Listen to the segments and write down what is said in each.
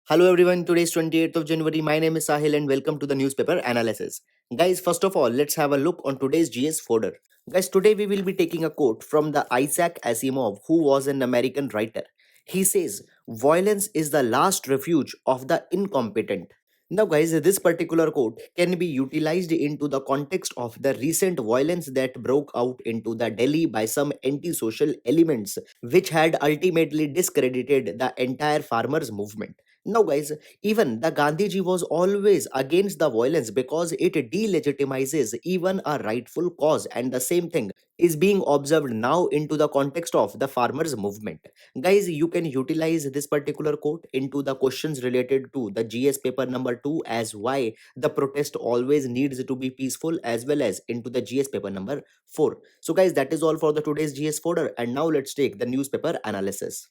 Hello everyone, today is 28th of January. My name is Sahil and welcome to the newspaper analysis. Guys, first of all, let's have a look on today's GS folder. Guys, today we will be taking a quote from the Isaac Asimov, who was an American writer. He says, "Violence is the last refuge of the incompetent." Now, guys, this particular quote can be utilized into the context of the recent violence that broke out into the Delhi by some antisocial elements, which had ultimately discredited the entire farmers' movement. Now, guys, even the Gandhiji was always against the violence because it delegitimizes even a rightful cause, and the same thing is being observed now into the context of the farmers' movement. Guys, you can utilize this particular quote into the questions related to the GS paper number 2 as why the protest always needs to be peaceful, as well as into the GS paper number 4. So, guys, that is all for the today's GS folder, and now let's take the newspaper analysis.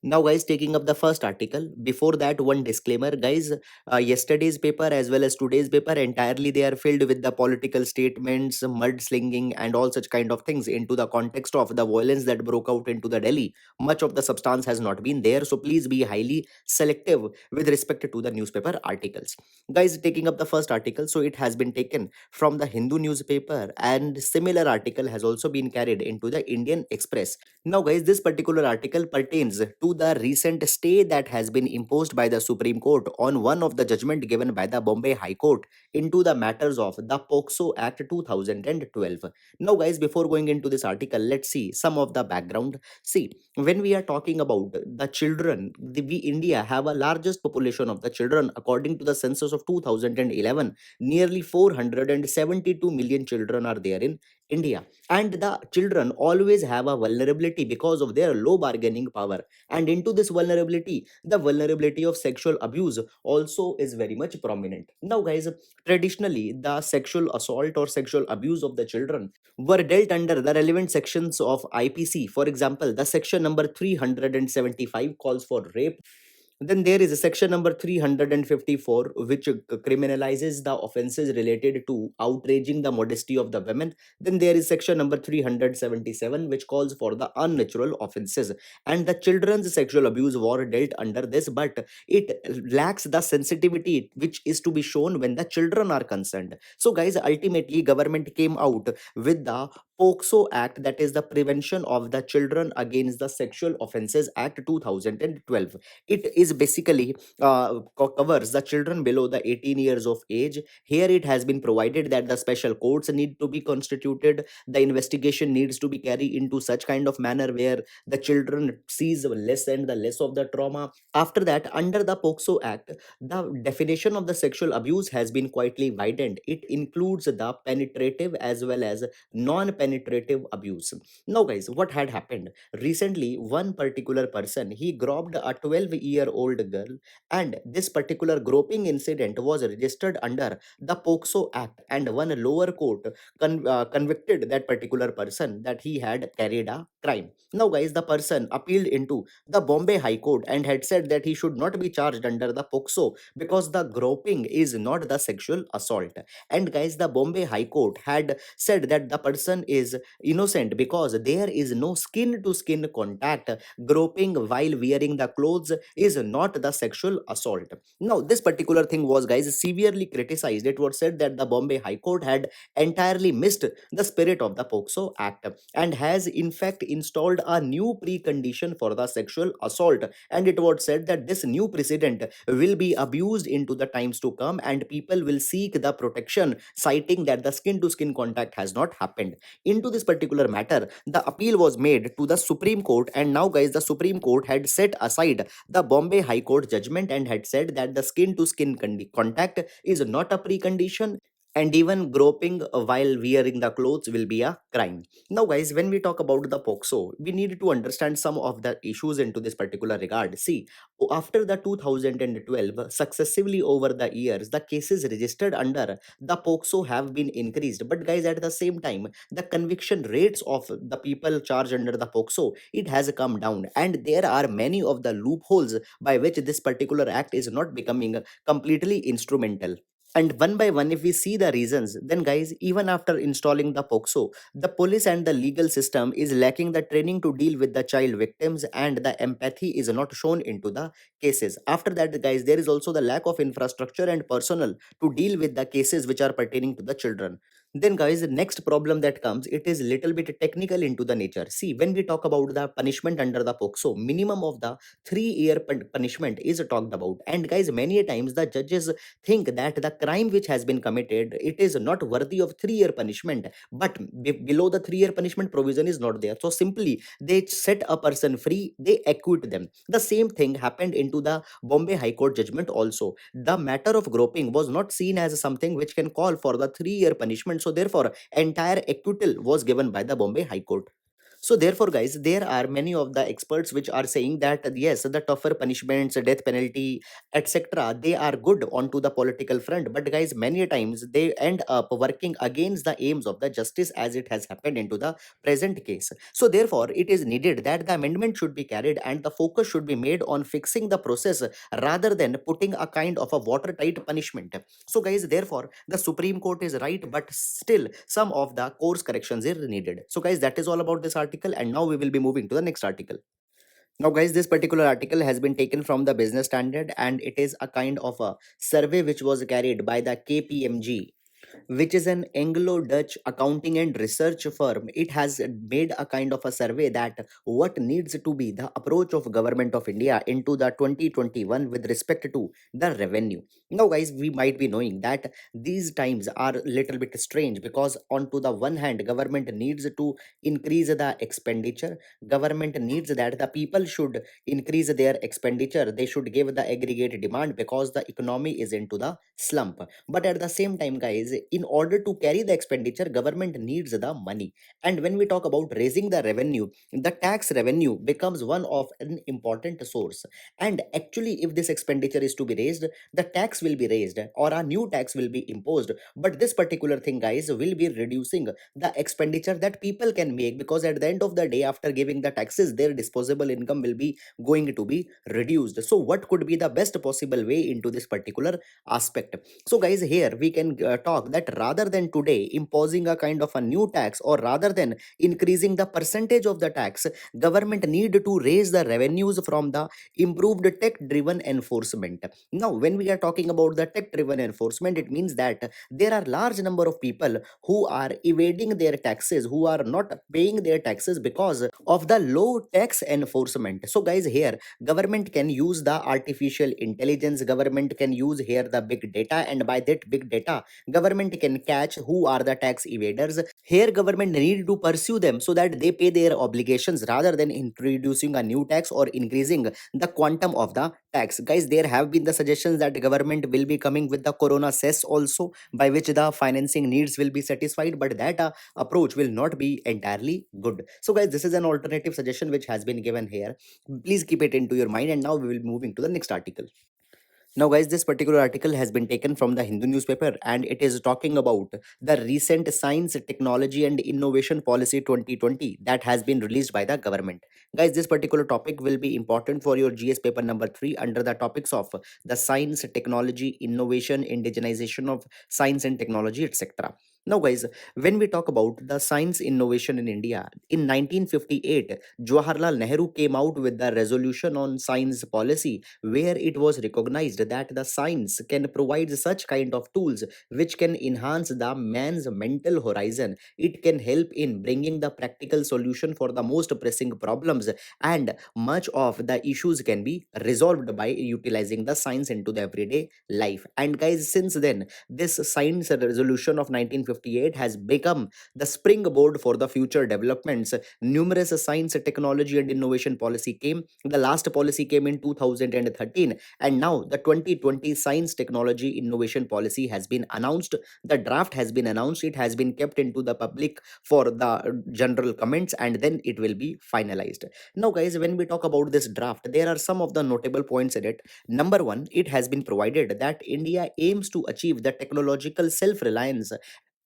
Now, guys, taking up the first article. Before that, one disclaimer, guys. Yesterday's paper as well as today's paper entirely they are filled with the political statements, mudslinging, and all such kind of things into the context of the violence that broke out into the Delhi. Much of the substance has not been there, so please be highly selective with respect to the newspaper articles. Guys, taking up the first article, so it has been taken from the Hindu newspaper, and similar article has also been carried into the Indian Express. Now, guys, this particular article pertains to the recent stay that has been imposed by the Supreme Court on one of the judgment given by the Bombay High Court into the matters of the POXO Act 2012. Now, guys, before going into this article, let's see some of the background. See, when we are talking about the children, we India have a largest population of the children according to the census of 2011. Nearly 472 million children are there in India, and the children always have a vulnerability because of their low bargaining power, and into this vulnerability, the vulnerability of sexual abuse also is very much prominent. Now, guys, traditionally the sexual assault or sexual abuse of the children were dealt under the relevant sections of IPC. For example, the section number 375 calls for rape. Then there is a section number 354, which criminalizes the offenses related to outraging the modesty of the women. Then there is section number 377, which calls for the unnatural offenses. And the children's sexual abuse were dealt under this, but it lacks the sensitivity which is to be shown when the children are concerned. So, guys, ultimately, government came out with the POXO Act, that is the Prevention of the Children Against the Sexual Offences Act 2012. It is basically covers the children below the 18 years of age. Here it has been provided that the special courts need to be constituted, the investigation needs to be carried into such kind of manner where the children sees less and the less of the trauma. After that, under the POXO Act, the definition of the sexual abuse has been quietly widened. It includes the penetrative as well as non-penetrative abuse. Now, guys, what had happened recently, one particular person, he groped a 12-year-old girl, and this particular groping incident was registered under the POXO Act, and one lower court convicted that particular person that he had carried a crime. Now, guys, the person appealed into the Bombay High Court and had said that he should not be charged under the POXO because the groping is not the sexual assault. And, guys, the Bombay High Court had said that the person is innocent because there is no skin to skin contact. Groping while wearing the clothes is not the sexual assault. Now, this particular thing was, guys, severely criticized. It was said that the Bombay High Court had entirely missed the spirit of the POXO Act and has in fact installed a new precondition for the sexual assault. And it was said that this new precedent will be abused into the times to come, and people will seek the protection, citing that the skin to skin contact has not happened. Into this particular matter, the appeal was made to the Supreme Court, and now, guys, the Supreme Court had set aside the Bombay High Court judgment and had said that the skin to skin contact is not a precondition, and even groping while wearing the clothes will be a crime. Now, guys, when we talk about the POXO, we need to understand some of the issues into this particular regard. See, after the 2012, successively over the years, the cases registered under the POXO have been increased. But, guys, at the same time, the conviction rates of the people charged under the POXO, it has come down, and there are many of the loopholes by which this particular act is not becoming completely instrumental. And one by one, if we see the reasons, then guys, even after installing the POXO, the police and the legal system is lacking the training to deal with the child victims, and the empathy is not shown into the cases. After that, guys, there is also the lack of infrastructure and personnel to deal with the cases which are pertaining to the children. Then guys, the next problem that comes, it is little bit technical into the nature. See, when we talk about the punishment under the POXO, minimum of the 3-year punishment is talked about. And guys, many a times the judges think that the crime which has been committed, it is not worthy of 3-year punishment, but below the 3-year punishment provision is not there, so simply they set a person free, they acquit them. The same thing happened into the Bombay High Court judgment also. The matter of groping was not seen as something which can call for the 3-year punishment, so therefore entire acquittal was given by the Bombay High Court. So therefore, guys, there are many of the experts which are saying that yes, the tougher punishments, death penalty, etc., they are good onto the political front. But guys, many times they end up working against the aims of the justice, as it has happened into the present case. So therefore, it is needed that the amendment should be carried and the focus should be made on fixing the process rather than putting a kind of a watertight punishment. So guys, therefore, the Supreme Court is right, but still some of the course corrections are needed. So guys, that is all about this article, and now we will be moving to the next article. Now guys, this particular article has been taken from the Business Standard, and it is a kind of a survey which was carried by the KPMG, which is an Anglo-Dutch accounting and research firm. It has made a kind of a survey that what needs to be the approach of government of India into the 2021 with respect to the revenue. Now, guys, we might be knowing that these times are little bit strange, because onto the one hand, government needs to increase the expenditure. Government needs that the people should increase their expenditure. They should give the aggregate demand because the economy is into the slump. But at the same time, guys, in order to carry the expenditure, government needs the money. And when we talk about raising the revenue, the tax revenue becomes one of an important source. And actually, if this expenditure is to be raised, the tax will be raised or a new tax will be imposed. But this particular thing, guys, will be reducing the expenditure that people can make, because at the end of the day, after giving the taxes, their disposable income will be going to be reduced. So what could be the best possible way into this particular aspect? So guys, here we can talk that rather than today imposing a kind of a new tax, or rather than increasing the percentage of the tax, government need to raise the revenues from the improved tech driven enforcement. Now when we are talking about the tech driven enforcement, it means that there are large number of people who are evading their taxes, who are not paying their taxes because of the low tax enforcement. So guys, here government can use the artificial intelligence, government can use here the big data, and by that big data, government can catch who are the tax evaders. Here government need to pursue them so that they pay their obligations, rather than introducing a new tax or increasing the quantum of the tax. Guys, there have been the suggestions that government will be coming with the corona cess also, by which the financing needs will be satisfied, but that approach will not be entirely good. So guys, this is an alternative suggestion which has been given here. Please keep it into your mind, and now we will be moving to the next article. Now, guys, this particular article has been taken from the Hindu newspaper, and it is talking about the recent Science, Technology and Innovation Policy 2020 that has been released by the government. Guys, this particular topic will be important for your GS paper number 3 under the topics of the science, technology, innovation, indigenization of science and technology, etc. Now, guys, when we talk about the science innovation in India, in 1958, Jawaharlal Nehru came out with the resolution on science policy, where it was recognized that the science can provide such kind of tools which can enhance the man's mental horizon. It can help in bringing the practical solution for the most pressing problems, and much of the issues can be resolved by utilizing the science into the everyday life. And guys, since then, this science resolution of 1958 has become the springboard for the future developments. Numerous science, technology and innovation policy came. The last policy came in 2013, and now the 2020 science, technology, innovation policy has been announced. The draft has been announced, it has been kept into the public for the general comments, and then it will be finalized. Now guys, when we talk about this draft, there are some of the notable points in it. Number one, it has been provided that India aims to achieve the technological self reliance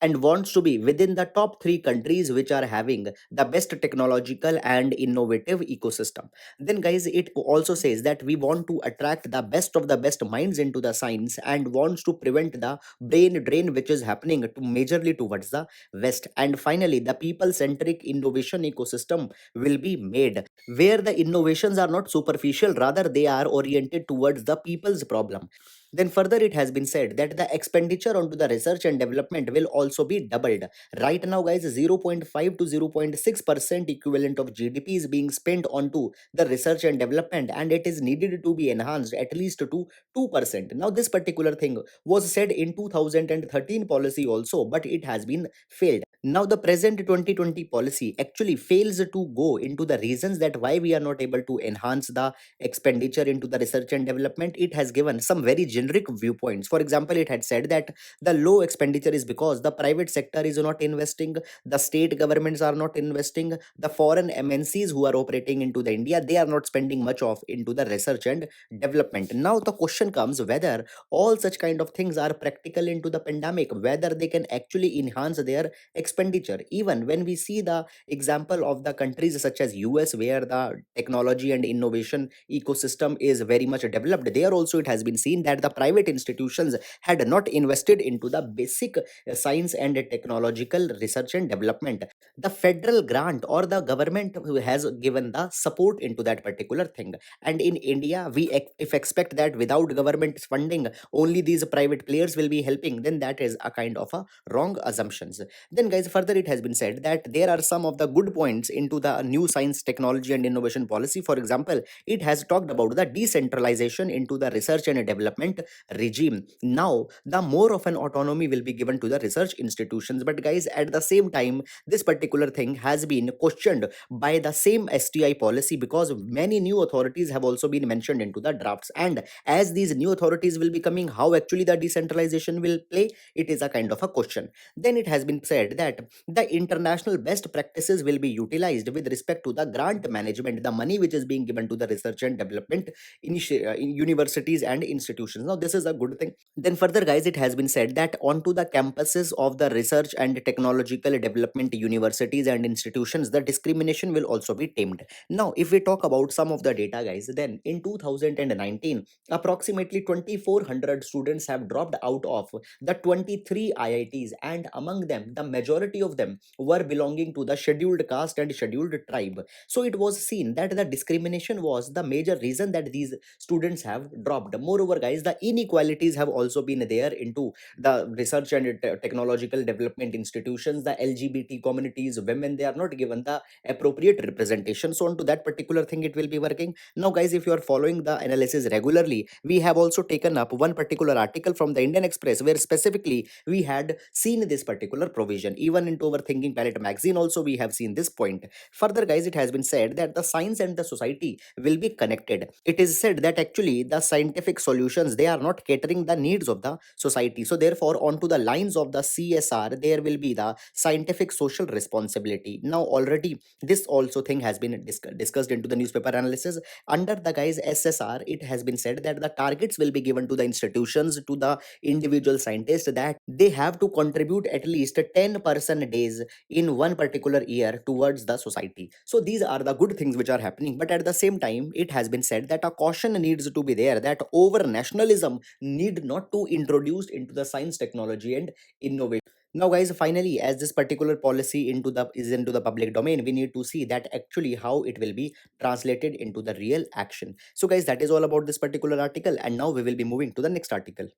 and wants to be within the top 3 countries which are having the best technological and innovative ecosystem. Then guys, it also says that we want to attract the best of the best minds into the science and wants to prevent the brain drain which is happening to majorly towards the west. And finally, the people centric innovation ecosystem will be made where the innovations are not superficial, rather they are oriented towards the people's problem. Then further it has been said that the expenditure onto the research and development will also be doubled. Right now guys, 0.5 to 0.6% equivalent of GDP is being spent onto the research and development, and it is needed to be enhanced at least to 2%. Now this particular thing was said in 2013 policy also, but it has been failed. Now the present 2020 policy actually fails to go into the reasons that why we are not able to enhance the expenditure into the research and development. It has given some very generic viewpoints. For example, it had said that the low expenditure is because the private sector is not investing, the state governments are not investing, the foreign MNCs who are operating into the India, they are not spending much of into the research and development. Now the question comes whether all such kind of things are practical into the pandemic, whether they can actually enhance their expenditure. Even when we see the example of the countries such as US, where the technology and innovation ecosystem is very much developed, there also it has been seen that the private institutions had not invested into the basic science and technological research and development. The federal grant or the government who has given the support into that particular thing. And in India, we if expect that without government funding only these private players will be helping, then that is a kind of a wrong assumptions. Then guys, further it has been said that there are some of the good points into the new science, technology and innovation policy. For example, it has talked about the decentralization into the research and development regime. Now the more of an autonomy will be given to the research institutions, but guys, at the same time, this particular thing has been questioned by the same STI policy, because many new authorities have also been mentioned into the drafts. And as these new authorities will be coming, how actually the decentralization will play, it is a kind of a question. Then it has been said that the international best practices will be utilized with respect to the grant management, the money which is being given to the research and development in universities and institutions. Now this is a good thing. Then further guys, it has been said that onto the campuses of the research and technological development universities and institutions, the discrimination will also be tamed. Now if we talk about some of the data guys, then in 2019 approximately 2400 students have dropped out of the 23 IITs, and among them the majority of them were belonging to the scheduled caste and scheduled tribe. So it was seen that the discrimination was the major reason that these students have dropped. Moreover guys, the inequalities have also been there into the research and technological development institutions. The LGBT communities, women, they are not given the appropriate representation. So onto that particular thing it will be working. Now guys, if you are following the analysis regularly, we have also taken up one particular article from the Indian Express where specifically we had seen this particular provision. Even into our Thinking Planet magazine also we have seen this point. Further guys, it has been said that the science and the society will be connected. It is said that actually the scientific solutions, they are not catering the needs of the society. So therefore onto the lines of the CSR, there will be the scientific social responsibility. Now already this also thing has been discussed into the newspaper analysis. Under the guys SSR, it has been said that the targets will be given to the institutions, to the individual scientists, that they have to contribute at least 10% days in one particular year towards the society. So these are the good things which are happening, but at the same time it has been said that a caution needs to be there, that over nationalism need not to introduce into the science, technology and innovation. Now guys, finally, as this particular policy into the public domain, we need to see that actually how it will be translated into the real action. So guys, that is all about this particular article, and now we will be moving to the next article.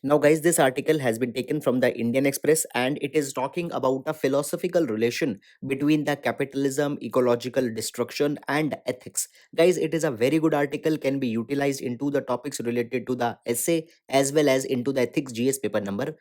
Now, guys, this article has been taken from the Indian Express, and it is talking about a philosophical relation between the capitalism, ecological destruction, and ethics. Guys, it is a very good article, can be utilized into the topics related to the essay as well as into the ethics GS paper number.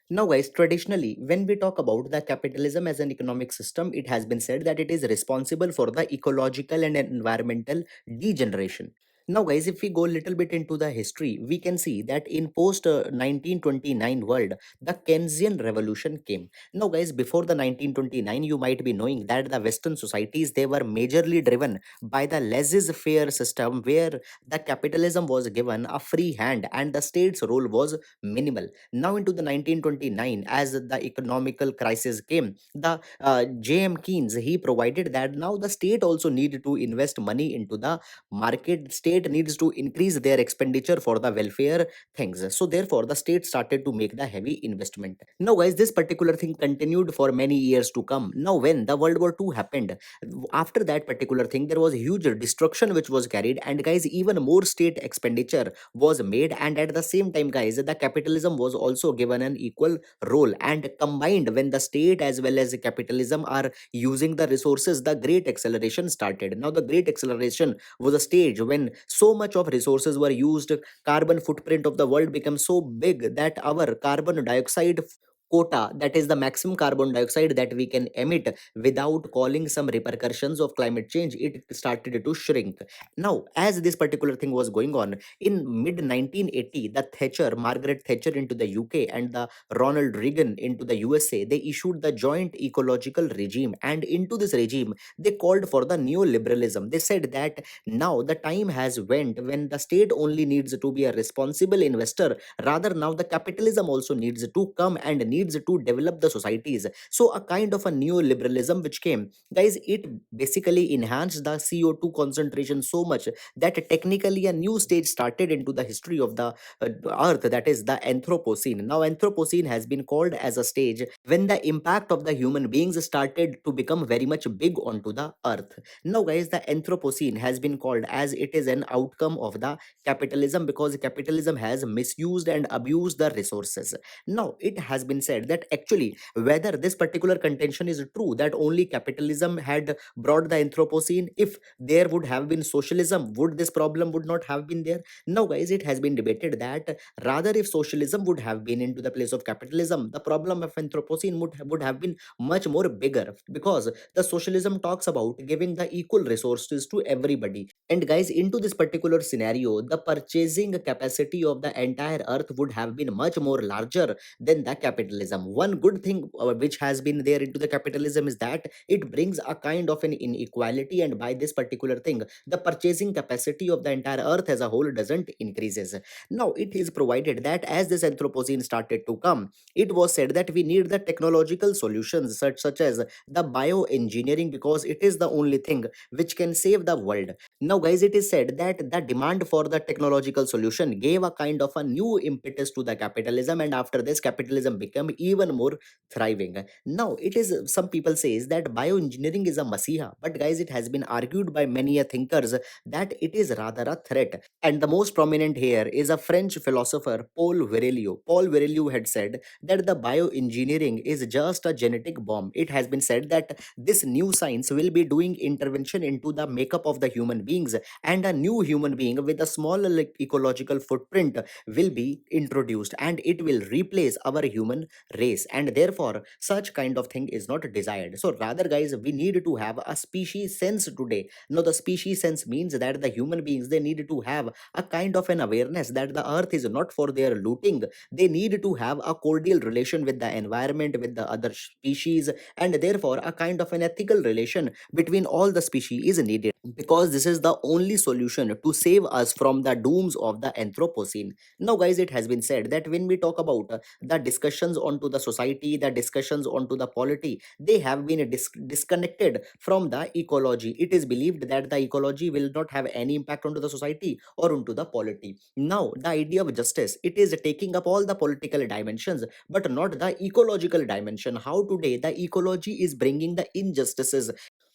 Now, guys, traditionally, when we talk about the capitalism as an economic system, it has been said that it is responsible for the ecological and environmental degeneration. Now, guys, if we go a little bit into the history, we can see that in post 1929 world, the Keynesian revolution came. Now, guys, before the 1929, you might be knowing that the Western societies, they were majorly driven by the laissez-faire system, where the capitalism was given a free hand and the state's role was minimal. Now, into the 1929, as the economical crisis came, the J.M. Keynes, he provided that now the state also needed to invest money into the market. State needs to increase their expenditure for the welfare things, so therefore the state started to make the heavy investment. Now, guys, this particular thing continued for many years to come. Now, when the World War II happened, after that particular thing, there was huge destruction which was carried, and guys, even more state expenditure was made, and at the same time, guys, the capitalism was also given an equal role, and combined, when the state as well as capitalism are using the resources, the great acceleration started. Now, the great acceleration was a stage when so much of resources were used. Carbon footprint of the world became so big that our carbon dioxide quota, that is the maximum carbon dioxide that we can emit without calling some repercussions of climate change, it started to shrink. Now, as this particular thing was going on, in mid 1980, the Thatcher, Margaret Thatcher into the UK, and the Ronald Reagan into the USA, they issued the joint ecological regime, and into this regime they called for the neoliberalism. They said that now the time has went when the state only needs to be a responsible investor, rather now the capitalism also needs to come and needs to develop the societies. So a kind of a neoliberalism which came, guys, it basically enhanced the CO2 concentration so much that technically a new stage started into the history of the earth, that is the Anthropocene. Now, Anthropocene has been called as a stage when the impact of the human beings started to become very much big onto the earth. Now, guys, the Anthropocene has been called as it is an outcome of the capitalism, because capitalism has misused and abused the resources. Now, it has been said that actually, whether this particular contention is true, that only capitalism had brought the Anthropocene, if there would have been socialism, would this problem would not have been there? Now, guys, it has been debated that rather, if socialism would have been into the place of capitalism, the problem of Anthropocene would have been much more bigger, because the socialism talks about giving the equal resources to everybody. And guys, into this particular scenario, the purchasing capacity of the entire earth would have been much more larger than the capitalism. One good thing which has been there into the capitalism is that it brings a kind of an inequality, and by this particular thing, the purchasing capacity of the entire earth as a whole doesn't increases. Now, it is provided that as this Anthropocene started to come, it was said that we need the technological solutions such as the bioengineering, because it is the only thing which can save the world. Now, guys, it is said that the demand for the technological solution gave a kind of a new impetus to the capitalism, and after this, capitalism became even more thriving. Now, it is some people says that bioengineering is a masiha, but guys, it has been argued by many thinkers that it is rather a threat. And the most prominent here is a French philosopher, Paul Virilio. Paul Virilio had said that the bioengineering is just a genetic bomb. It has been said that this new science will be doing intervention into the makeup of the human beings, and a new human being with a small ecological footprint will be introduced, and it will replace our human race, and therefore such kind of thing is not desired. So rather, guys, we need to have a species sense today. Now, the species sense means that the human beings, they need to have a kind of an awareness that the earth is not for their looting. They need to have a cordial relation with the environment, with the other species, and therefore a kind of an ethical relation between all the species is needed, because this is the only solution to save us from the dooms of the Anthropocene. Now, guys, it has been said that when we talk about the discussions onto the society, the discussions onto the polity, they have been disconnected from the ecology. It is believed that the ecology will not have any impact onto the society or onto the polity. Now, the idea of justice, it is taking up all the political dimensions, but not the ecological dimension. How today the ecology is bringing the injustices.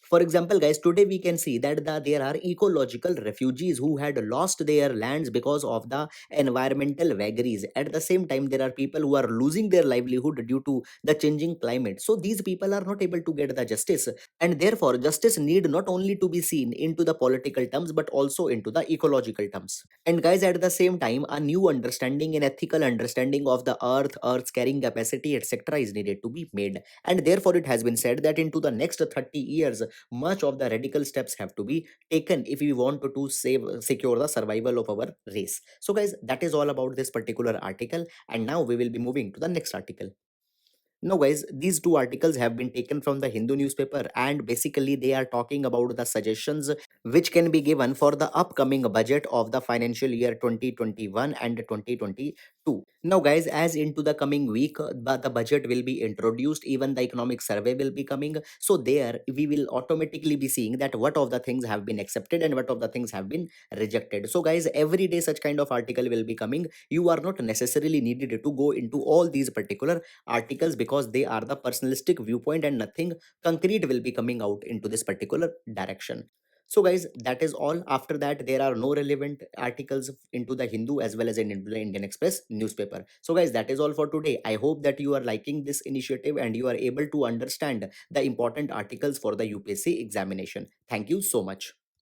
For example, guys, today we can see that there are ecological refugees who had lost their lands because of the environmental vagaries. At the same time, there are people who are losing their livelihood due to the changing climate. So these people are not able to get the justice, and therefore justice need not only to be seen into the political terms but also into the ecological terms. And guys, at the same time, a new understanding and ethical understanding of the earth's carrying capacity, etc., is needed to be made. And therefore, it has been said that into the next 30 years, much of the radical steps have to be taken if we want to save secure the survival of our race. So guys, that is all about this particular article, and now we will be moving to the next article. No, guys, these two articles have been taken from the Hindu newspaper, and basically they are talking about the suggestions which can be given for the upcoming budget of the financial year 2021 and 2022. Now, guys, as into the coming week, the budget will be introduced, even the economic survey will be coming. So, there we will automatically be seeing that what of the things have been accepted and what of the things have been rejected. So, guys, every day such kind of article will be coming. You are not necessarily needed to go into all these particular articles because they are the personalistic viewpoint and nothing concrete will be coming out into this particular direction. So guys, that is all. After that, there are no relevant articles into the Hindu as well as into the Indian Express newspaper. So guys, that is all for today. I hope that you are liking this initiative and you are able to understand the important articles for the UPSC examination. Thank you so much.